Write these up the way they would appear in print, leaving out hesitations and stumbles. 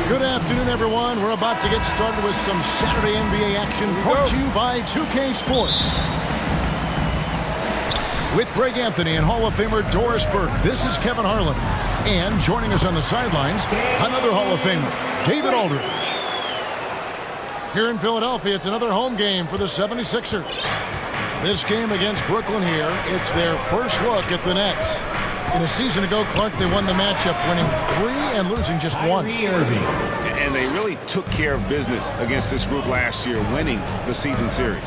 Good afternoon, everyone. We're about to get started with some Saturday NBA action brought to you by 2K Sports. With Greg Anthony and Hall of Famer Doris Burke, this is Kevin Harlan. And joining us on the sidelines, another Hall of Famer, David Aldridge. Here in Philadelphia, it's another home game for the 76ers. This game against Brooklyn here, it's their first look at the Nets. In a season ago, Clark, they won the matchup, winning 3 and losing just 1. And they really took care of business against this group last year, winning the season series.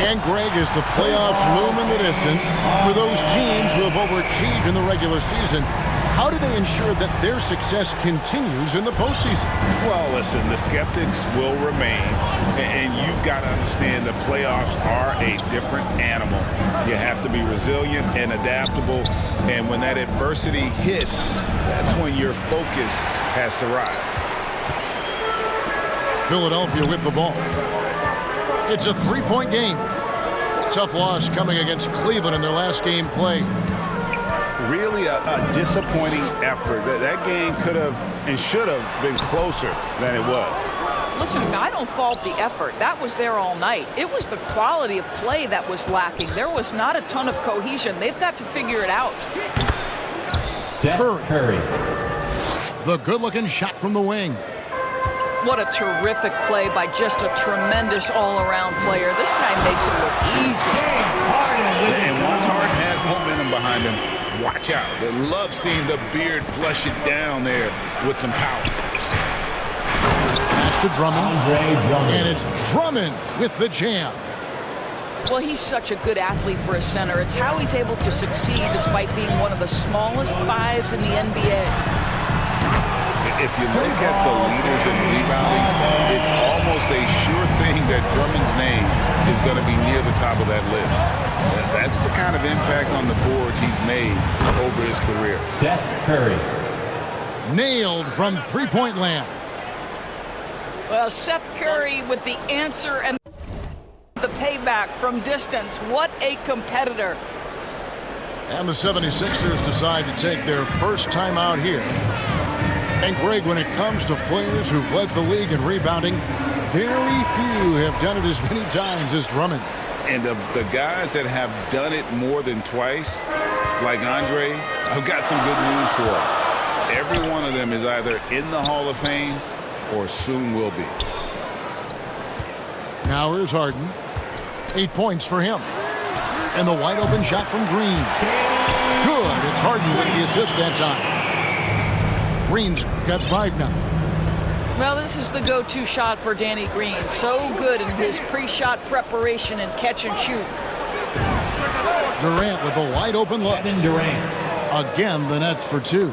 And Greg, is the playoffs loom in the distance for those teams who have overachieved in the regular season, how do they ensure that their success continues in the postseason? Well, listen, the skeptics will remain, and you've got to understand the playoffs are a different animal. You have to be resilient and adaptable, and when that adversity hits, that's when your focus has to rise. Philadelphia with the ball. It's a 3-point game. Tough loss coming against Cleveland in their last game played. Really a disappointing effort. That game could have and should have been closer than it was. Listen, I don't fault the effort. That was there all night. It was the quality of play that was lacking. There was not a ton of cohesion. They've got to figure it out. Curry. The good-looking shot from the wing. What a terrific play by just a tremendous all-around player. This guy makes it look easy. And once Harden has momentum behind him, watch out. They love seeing the beard flush it down there with some power. Pass to Drummond. And it's Drummond with the jam. Well, he's such a good athlete for a center. It's how he's able to succeed despite being one of the smallest fives in the NBA. If you look at the leaders in rebounding, it's almost a sure thing that Drummond's name is going to be near the top of that list. That's the kind of impact on the boards he's made over his career. Seth Curry. Nailed from three-point land. Well, Seth Curry with the answer and the payback from distance. What a competitor. And the 76ers decide to take their first time out here. And Greg, when it comes to players who've led the league in rebounding, very few have done it as many times as Drummond. And of the guys that have done it more than twice, like Andre, I've got some good news for him. Every one of them is either in the Hall of Fame or soon will be. Now here's Harden. 8 points for him. And the wide open shot from Green. Good. It's Harden with the assist that time. Green's got 5 now. Well, this is the go-to shot for Danny Green. So good in his pre-shot preparation and catch and shoot. Durant with a wide open look. Kevin Durant. Again, the Nets for 2.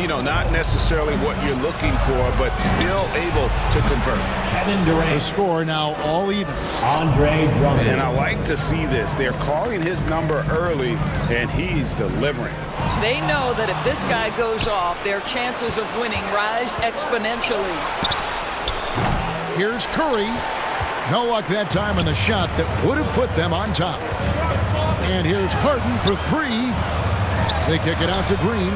You know, not necessarily what you're looking for, but still able to convert. Kevin Durant. The score now all even. Andre Drummond. And I like to see this. They're calling his number early, and he's delivering. They know that if this guy goes off, their chances of winning rise exponentially. Here's Curry. No luck that time on the shot that would have put them on top. And here's Harden for 3. They kick it out to Green.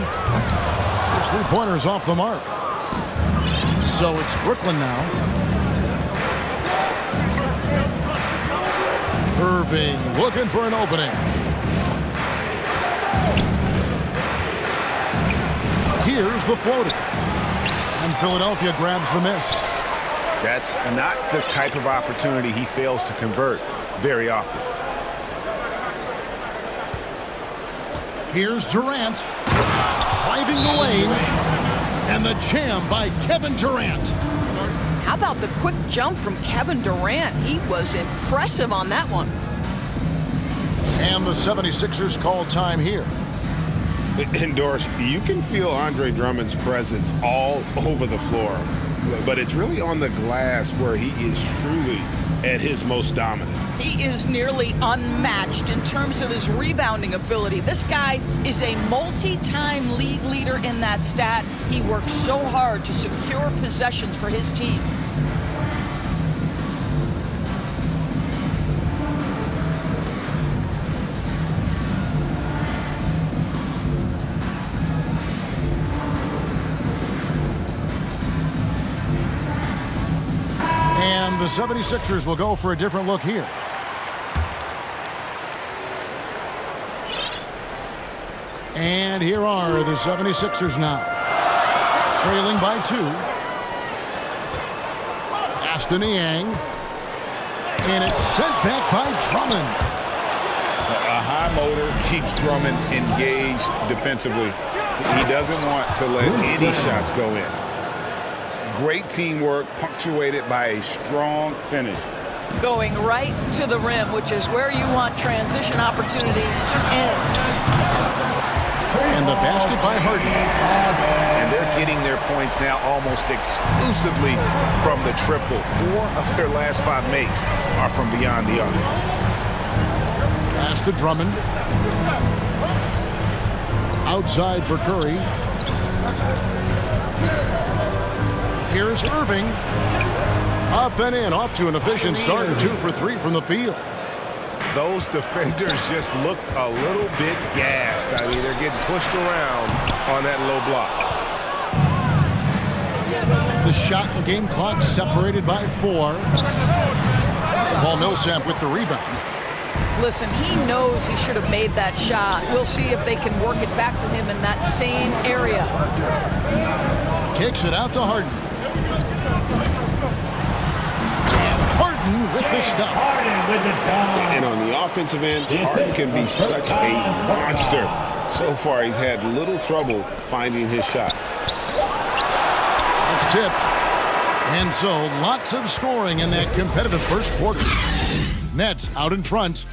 His three-pointer's off the mark. So it's Brooklyn now. Irving looking for an opening. Here's the floater. And Philadelphia grabs the miss. That's not the type of opportunity he fails to convert very often. Here's Durant. Driving the lane. And the jam by Kevin Durant. How about the quick jump from Kevin Durant? He was impressive on that one. And the 76ers call time here. And Doris, you can feel Andre Drummond's presence all over the floor, but it's really on the glass where he is truly at his most dominant. He is nearly unmatched in terms of his rebounding ability. This guy is a multi-time league leader in that stat. He works so hard to secure possessions for his team. the 76ers will go for a different look here. And here are the 76ers now. Trailing by 2. Aston Niang. And it's sent back by Drummond. A high motor keeps Drummond engaged defensively. He doesn't want to let any shots go in. Great teamwork punctuated by a strong finish. Going right to the rim, which is where you want transition opportunities to end. And the basket by Harden. And they're getting their points now almost exclusively from the triple. 4 of their last 5 makes are from beyond the arc. Pass to Drummond. Outside for Curry. Here's Irving. Up and in, off to an efficient start. 2 for 3 from the field. Those defenders just look a little bit gassed. I mean, they're getting pushed around on that low block. The shot and game clock separated by 4. Paul Millsap with the rebound. Listen, he knows he should have made that shot. We'll see if they can work it back to him in that same area. Kicks it out to Harden. Harden with the stuff. Harden with the dunk. And on the offensive end, Harden can be such a monster. So far, he's had little trouble finding his shots. It's tipped. And so, lots of scoring in that competitive first quarter. Nets out in front.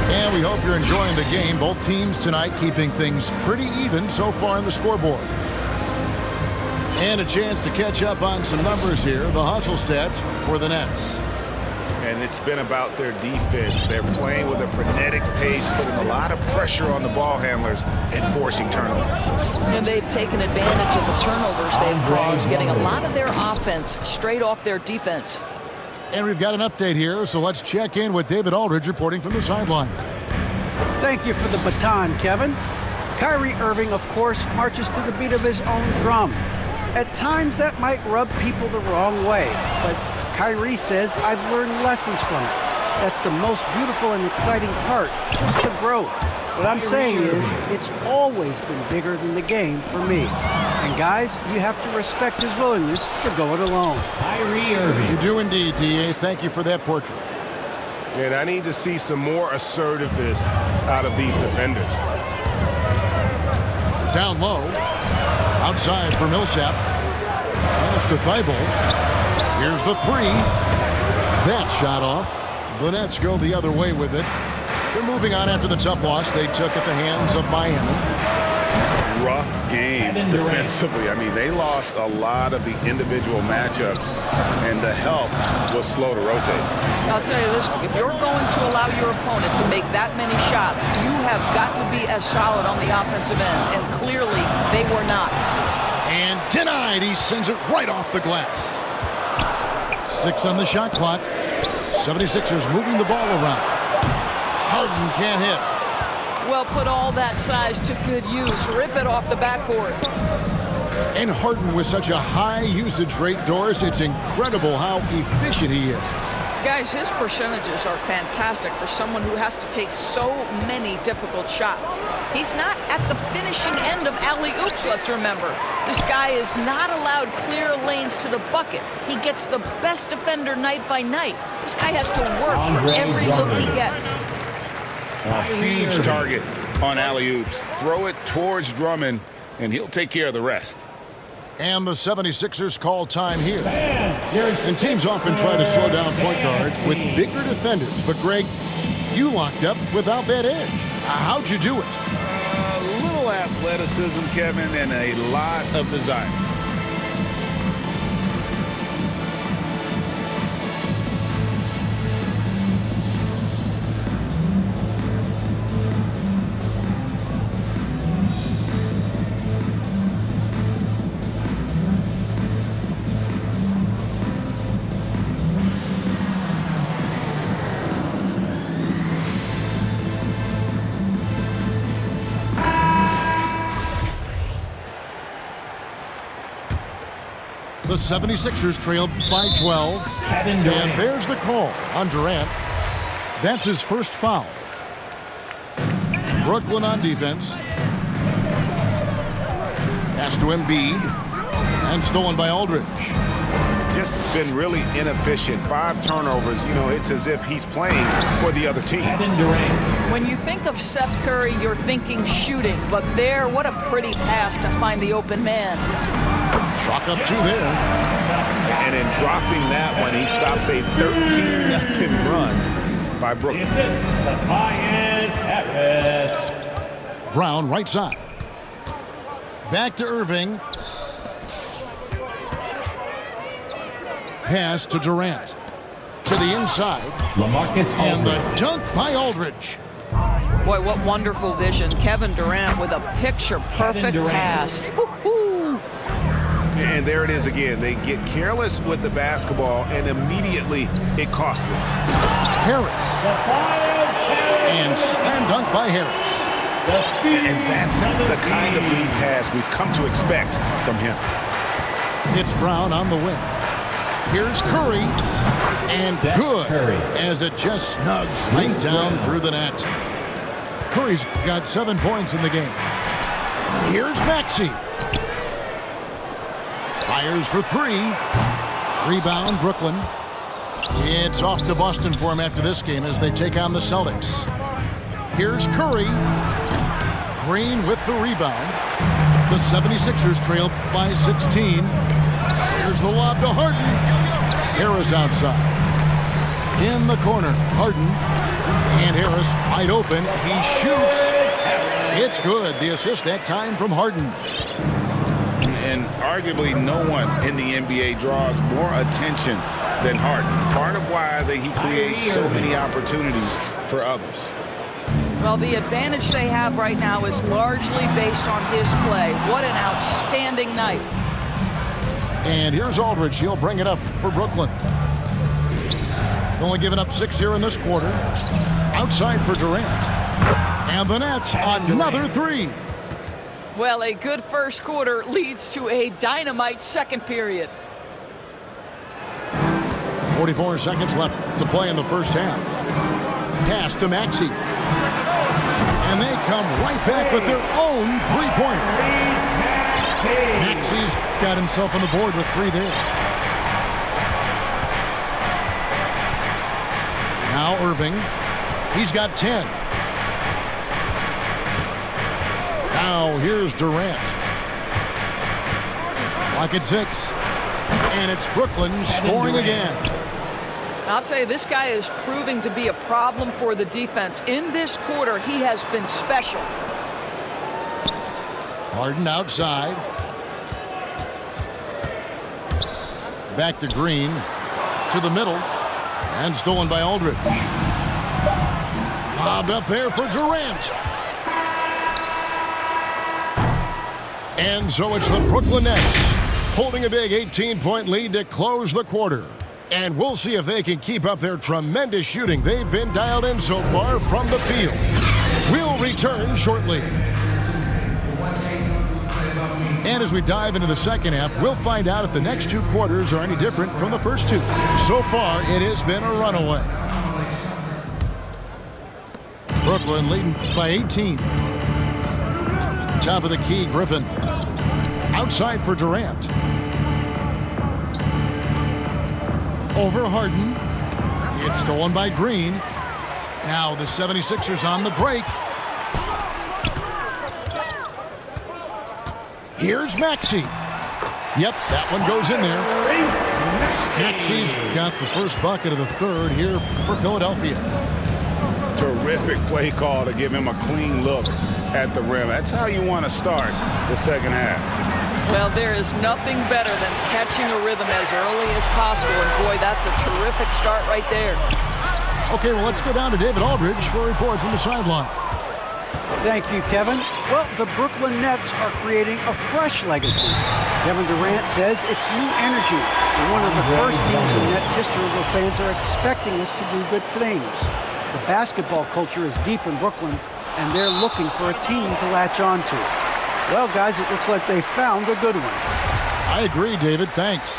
And we hope you're enjoying the game. Both teams tonight keeping things pretty even so far in the scoreboard. And a chance to catch up on some numbers here. The hustle stats for the Nets. And it's been about their defense. They're playing with a frenetic pace, putting a lot of pressure on the ball handlers and forcing turnovers. And they've taken advantage of the turnovers they've caused, getting a lot of their offense straight off their defense. And we've got an update here, so let's check in with David Aldridge reporting from the sideline. Thank you for the baton, Kevin. Kyrie Irving, of course, marches to the beat of his own drum. At times, that might rub people the wrong way, but Kyrie says, I've learned lessons from it. That's the most beautiful and exciting part, just the growth. What I'm saying is, it's always been bigger than the game for me. And guys, you have to respect his willingness to go it alone. Kyrie Irving. You do indeed, D.A. Thank you for that portrait. And I need to see some more assertiveness out of these defenders. Down low. Outside for Millsap. Pass to Thibault. Here's the 3. That shot off. The Nets go the other way with it. They're moving on after the tough loss they took at the hands of Miami. Rough game defensively. I mean, they lost a lot of the individual matchups, and the help was slow to rotate. I'll tell you this, if you're going to allow your opponent to make that many shots, you have got to be as solid on the offensive end, and clearly they were not. And denied. He sends it right off the glass. 6 on the shot clock. 76ers moving the ball around. Harden can't hit. Well, put all that size to good use. Rip it off the backboard. And Harden with such a high usage rate, Doris, it's incredible how efficient he is. Guys, his percentages are fantastic for someone who has to take so many difficult shots. He's not at the finishing end of alley-oops, let's remember. This guy is not allowed clear lanes to the bucket. He gets the best defender night by night. This guy has to work for every look he gets. A huge target on alley-oops. Throw it towards Drummond, and he'll take care of the rest. And the 76ers call time here. And teams often try to slow down point guards with bigger defenders. But, Greg, you locked up without that edge. How'd you do it? A little athleticism, Kevin, and a lot of desire. The 76ers trailed by 12. Kevin Durant. And there's the call on Durant. That's his first foul. Brooklyn on defense. Pass to Embiid. And stolen by Aldridge. Just been really inefficient. 5 turnovers. You know, it's as if he's playing for the other team. Kevin Durant. When you think of Seth Curry, you're thinking shooting. But there, what a pretty pass to find the open man. Chalk up 2 there. And in dropping that one, he stops a 13-0 run by Brooklyn. The assist, Tobias Harris. Brown right side. Back to Irving. Pass to Durant. To the inside. LaMarcus And the Aldridge. dunk by Aldridge. Boy, what wonderful vision. Kevin Durant with a picture-perfect Durant. pass. Woo-hoo. And there it is again. They get careless with the basketball, and immediately it costs them. Harris. And slam dunk by Harris. And that's the kind of lead pass we've come to expect from him. It's Brown on the wing. Here's Curry. And Steph good Curry. as it just snugs right down through the net. Curry's got 7 points in the game. Here's Maxey. Fires for 3. Rebound, Brooklyn. It's off to Boston for him after this game as they take on the Celtics. Here's Curry. Green with the rebound. The 76ers trail by 16. Here's the lob to Harden. Harris outside. In the corner, Harden. And Harris wide open. He shoots. It's good. The assist that time from Harden. And arguably no one in the NBA draws more attention than Harden. Part of why he creates so many opportunities for others. Well, the advantage they have right now is largely based on his play. What an outstanding night. And here's Aldridge. He'll bring it up for Brooklyn. Only giving up 6 here in this quarter. Outside for Durant. And the Nets, another 3. Well, a good first quarter leads to a dynamite second period. 44 seconds left to play in the first half. Pass to Maxey. And they come right back with their own three-pointer. Maxey's got himself on the board with 3 there. Now Irving. He's got 10. Now here's Durant. Clock at 6. And it's Brooklyn scoring again. I'll tell you, this guy is proving to be a problem for the defense. In this quarter, he has been special. Harden outside. Back to Green. To the middle. And stolen by Aldridge. Lobbed up there for Durant. And so it's the Brooklyn Nets holding a big 18-point lead to close the quarter. And we'll see if they can keep up their tremendous shooting they've been dialed in so far from the field. We'll return shortly. And as we dive into the second half, we'll find out if the next 2 quarters are any different from the first 2. So far, it has been a runaway. Brooklyn leading by 18. Top of the key, Griffin. Outside for Durant. Over Harden. It's stolen by Green. Now the 76ers on the break. Here's Maxey. Yep, that one goes in there. Maxey's got the first bucket of the third here for Philadelphia. Terrific play call to give him a clean look at the rim. That's how you want to start the second half. Well, there is nothing better than catching a rhythm as early as possible. And boy, that's a terrific start right there. Okay, well, let's go down to David Aldridge for a report from the sideline. Thank you, Kevin. Well, the Brooklyn Nets are creating a fresh legacy. Kevin Durant says it's new energy. We're one of the first teams in Nets history where fans are expecting us to do good things. The basketball culture is deep in Brooklyn, and they're looking for a team to latch on to. Well, guys, it looks like they found a good one. I agree, David. Thanks.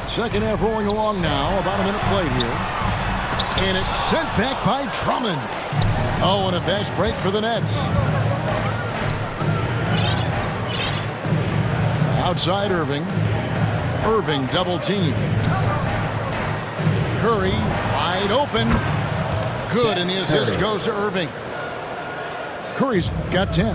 Second half rolling along now. About a minute played here. And it's sent back by Drummond. Oh, and a fast break for the Nets. Outside Irving. Irving double team. Curry wide open. Good, and the assist goes to Irving. Curry's got 10.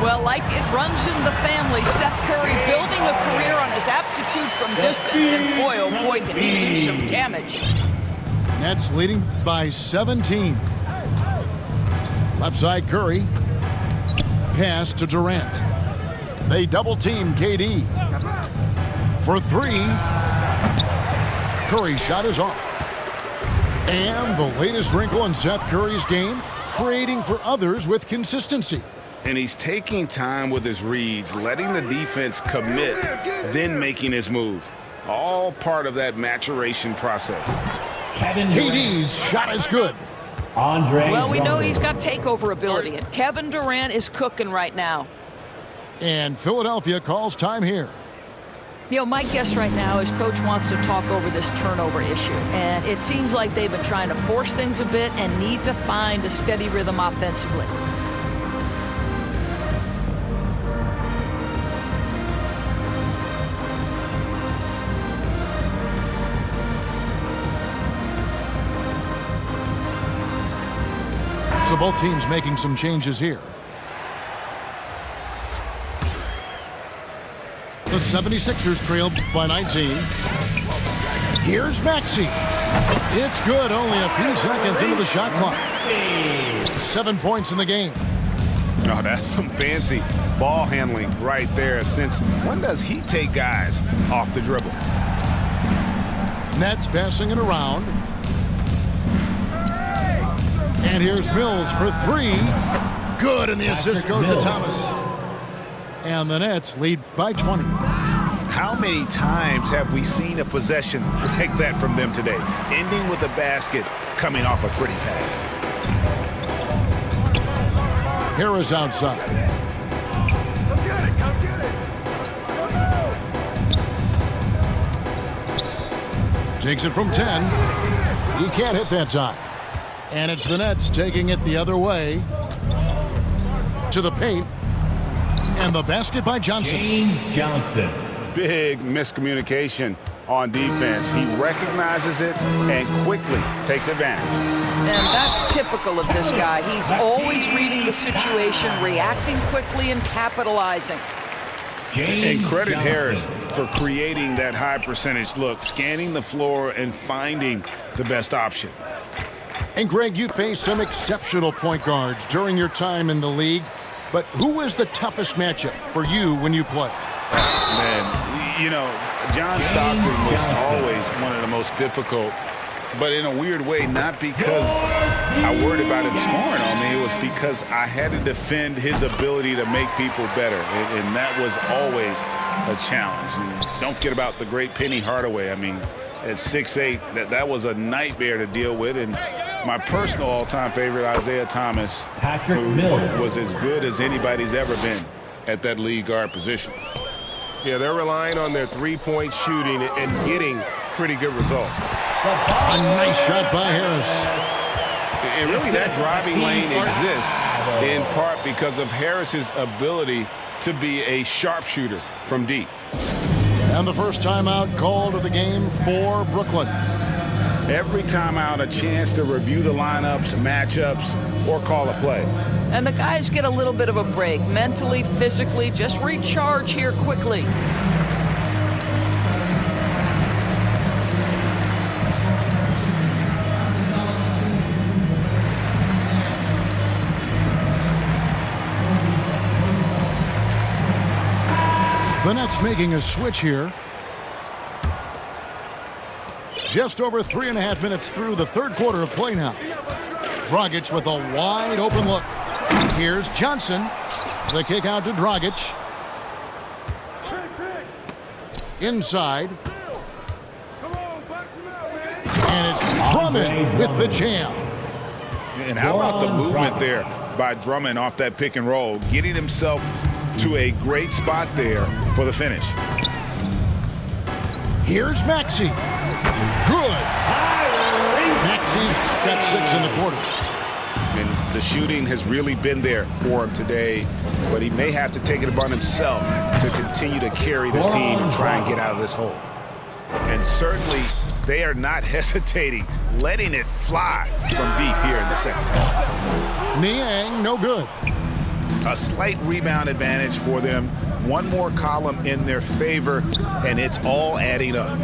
Well, like it runs in the family, Seth Curry building a career on his aptitude from distance. And boy, oh boy, can he do some damage. Nets leading by 17. Left side Curry. Pass to Durant. They double team KD. For three. Curry's shot is off. And the latest wrinkle in Seth Curry's game, creating for others with consistency. And he's taking time with his reads, letting the defense commit, then making his move. All part of that maturation process. Kevin Durant. KD's shot is good. Andre Well, we know Drummond. he's got takeover ability, and Kevin Durant is cooking right now. And Philadelphia calls time here. You know, my guess right now is Coach wants to talk over this turnover issue. And it seems like they've been trying to force things a bit and need to find a steady rhythm offensively. So both teams making some changes here. The 76ers trail by 19. Here's Maxey. It's good, only a few seconds into the shot clock. 7 points in the game. Oh, that's some fancy ball handling right there. Since when does he take guys off the dribble? Nets passing it around. And here's Mills for three. Good, and the assist goes to Thomas. And the Nets lead by 20. How many times have we seen a possession like that from them today, ending with a basket coming off a pretty pass? Harris outside. Takes it from 10. He can't hit that time. And it's the Nets taking it the other way to the paint. And the basket by Johnson. James Johnson. Big miscommunication on defense. He recognizes it and quickly takes advantage. And that's typical of this guy. He's always reading the situation, reacting quickly, and capitalizing. James And credit Johnson. Harris for creating that high percentage look, scanning the floor and finding the best option. And Greg, you faced some exceptional point guards during your time in the league. But who was the toughest matchup for you when you played? Man, you know, John Stockton was always one of the most difficult, but in a weird way, not because I worried about him scoring on me. It was because I had to defend his ability to make people better, and that was always a challenge. And don't forget about the great Penny Hardaway. I mean, at 6'8", that was a nightmare to deal with. And my personal all-time favorite, Isaiah Thomas, Patrick who Miller. was as good as anybody's ever been at that lead guard position. Yeah, they're relying on their three-point shooting and getting pretty good results. A nice shot by Harris. And really, that driving lane exists in part because of Harris's ability to be a sharpshooter from deep. And the first timeout called of the game for Brooklyn. Every timeout, a chance to review the lineups, matchups, or call a play. And the guys get a little bit of a break, mentally, physically, just recharge here quickly. The Nets making a switch here. Just over 3.5 minutes through the third quarter of play now. Dragic with a wide open look. Here's Johnson. The kick out to Dragic. Inside. And it's Drummond with the jam. And how about the movement there? by Drummond off that pick and roll, getting himself to a great spot there for the finish. Here's Maxey. Good. Maxey's got 6 in the quarter. And the shooting has really been there for him today, but he may have to take it upon himself to continue to carry this team and try and get out of this hole. And certainly, they are not hesitating, letting it fly from deep here in the second half. Niang, no good. A slight rebound advantage for them. One more column in their favor, and it's all adding up.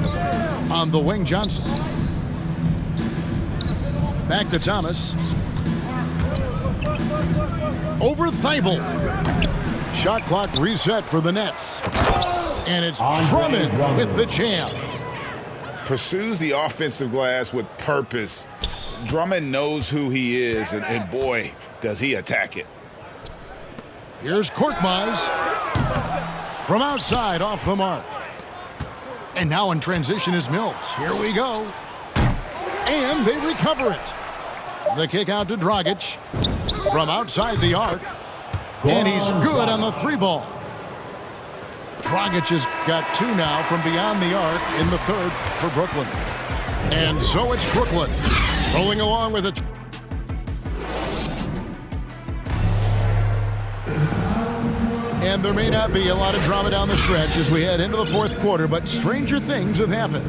On the wing, Johnson. Back to Thomas. Over Thibault. Shot clock reset for the Nets. And it's Drummond with the jam. Pursues the offensive glass with purpose. Drummond knows who he is, and boy, does he attack it. Here's Korkmaz. From outside, off the mark. And now in transition is Mills. Here we go. And they recover it. The kick out to Dragic. From outside the arc. And he's good on the 3-ball. Dragic has got 2 now from beyond the arc in the 3rd for Brooklyn. And so it's Brooklyn rolling along with it. And there may not be a lot of drama down the stretch as we head into the 4th quarter, but stranger things have happened.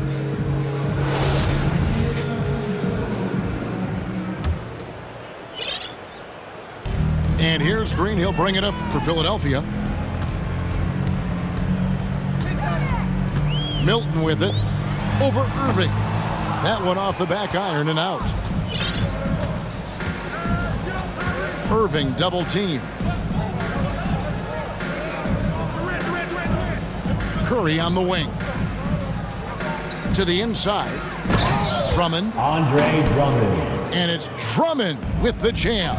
And here's Green. He'll bring it up for Philadelphia. Milton with it. Over Irving. That one off the back iron and out. Irving double team. Curry on the wing. To the inside. Drummond. Andre Drummond. And it's Drummond with the jam.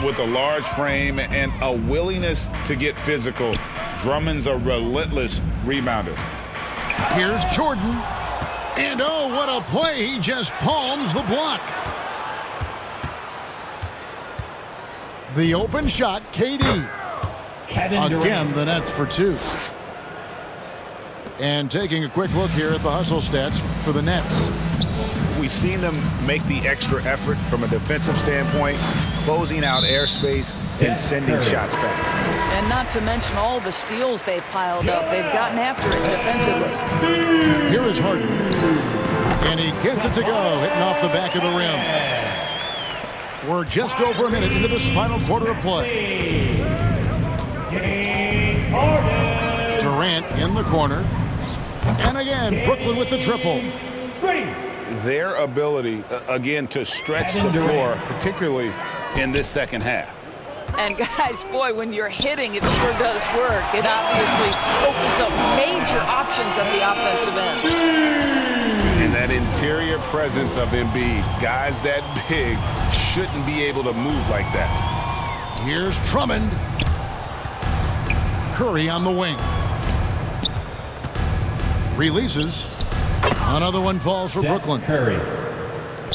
With a large frame and a willingness to get physical, Drummond's a relentless rebounder. Here's Jordan. And oh, what a play. He just palms the block. The open shot, KD. Kevin Durant. Again, the Nets for 2. And taking a quick look here at the hustle stats for the Nets. We've seen them make the extra effort from a defensive standpoint, closing out airspace and sending shots back. And not to mention all the steals they've piled up. They've gotten after it defensively. Here is Harden. And he gets it to go, hitting off the back of the rim. We're just over a minute into this final quarter of play. James Harden. Durant in the corner. And again, Brooklyn with the triple. Their ability, again, to stretch the floor, particularly in this second half. And guys, boy, when you're hitting, it sure does work. It obviously opens up major options at the offensive end. And that interior presence of Embiid, guys that big shouldn't be able to move like that. Here's Drummond. Curry on the wing. Releases. Another one falls for Brooklyn. Curry.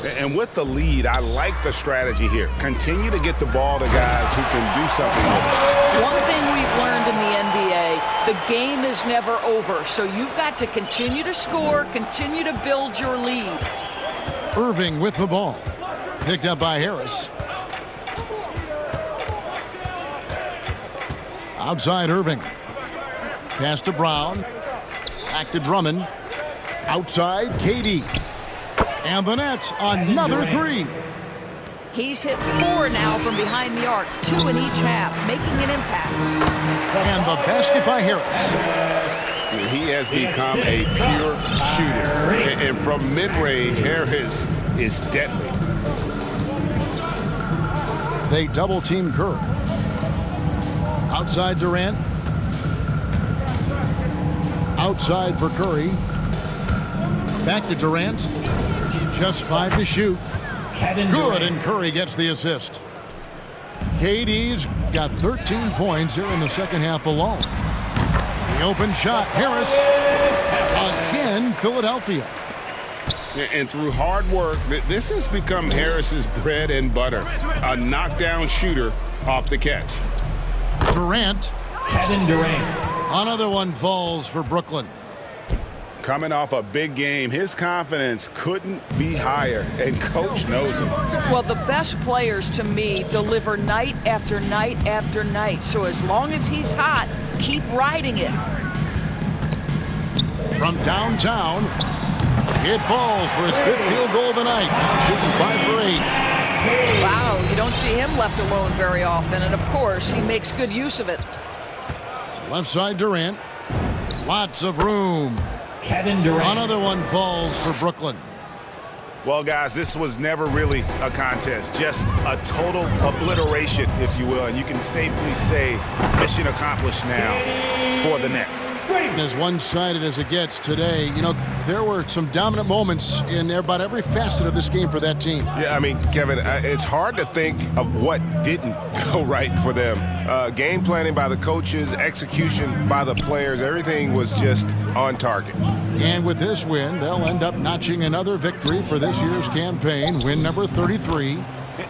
And with the lead, I like the strategy here. Continue to get the ball to guys who can do something with it. One thing we've learned in the NBA, the game is never over. So you've got to continue to score, continue to build your lead. Irving with the ball. Picked up by Harris. Outside Irving. Pass to Brown. Back to Drummond. Outside KD. And the Nets, another 3. He's hit 4 now from behind the arc, 2 in each half, making an impact. And the basket by Harris. He has become a pure shooter. And from mid-range, Harris is deadly. They double team Kerr. Outside Durant. Outside for Curry. Back to Durant. Just 5 to shoot. Kevin Good, Durant. and Curry gets the assist. KD's got 13 points here in the second half alone. The open shot, Harris. Again, Philadelphia. And through hard work, this has become Harris's bread and butter. A knockdown shooter off the catch. Durant. Kevin Durant. Another one falls for Brooklyn. Coming off a big game, his confidence couldn't be higher, and coach knows it. Well, the best players to me deliver night after night after night. So as long as he's hot, keep riding it. From downtown, it falls for his 5th field goal of the night. Now shooting 5 for 8. Wow, you don't see him left alone very often. And of course, he makes good use of it. Left side Durant. Lots of room. Kevin Durant. Another one falls for Brooklyn. Well, guys, this was never really a contest, just a total obliteration, if you will. And you can safely say mission accomplished now for the Nets. As one-sided as it gets today, you know, there were some dominant moments in about every facet of this game for that team. Yeah, I mean, Kevin, it's hard to think of what didn't go right for them. Game planning by the coaches, execution by the players, everything was just on target. And with this win, they'll end up notching another victory for this year's campaign, win number 33.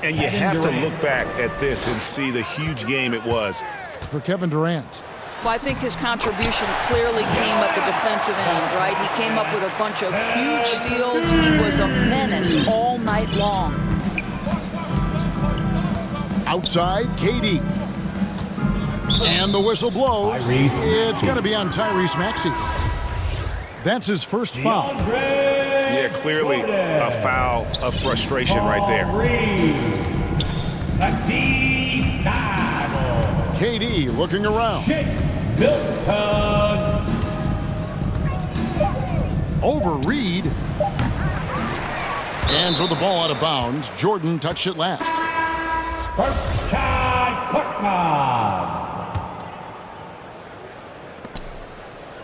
And you have to look back at this and see the huge game it was. For Kevin Durant. Well, I think his contribution clearly came at the defensive end, right? He came up with a bunch of huge steals. He was a menace all night long. Outside, KD. And the whistle blows. It's going to be on Tyrese Maxey. That's his first foul. Yeah, clearly a foul of frustration right there. KD looking around. Milton. Over Reed. And throw the ball out of bounds. Jordan touched it last. Berkshire Cookman.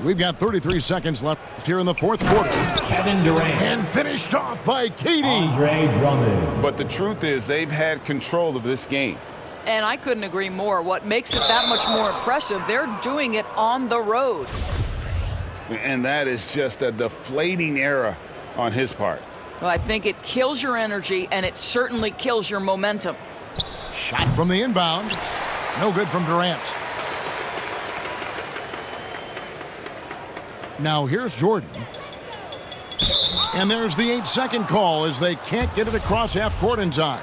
We've got 33 seconds left here in the fourth quarter. Kevin Durant. And finished off by KD. Andre Drummond. But the truth is they've had control of this game. And I couldn't agree more. What makes it that much more impressive, they're doing it on the road. And that is just a deflating error on his part. Well, I think it kills your energy, and it certainly kills your momentum. Shot from the inbound. No good from Durant. Now here's Jordan. And there's the 8-second call as they can't get it across half court in time.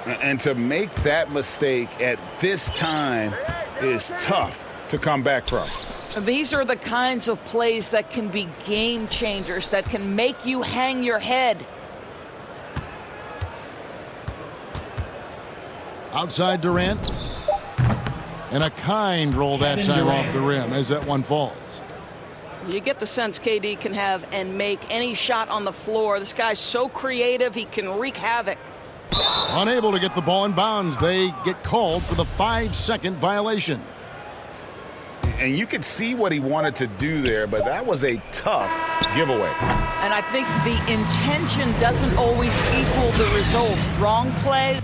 And to make that mistake at this time is tough to come back from. These are the kinds of plays that can be game changers, that can make you hang your head. Outside Durant. And a kind roll that time off the rim as that one falls. You get the sense KD can have and make any shot on the floor. This guy's so creative, he can wreak havoc. Unable to get the ball in bounds, they get called for the 5-second violation. And you could see what he wanted to do there, but that was a tough giveaway. And I think the intention doesn't always equal the result. Wrong play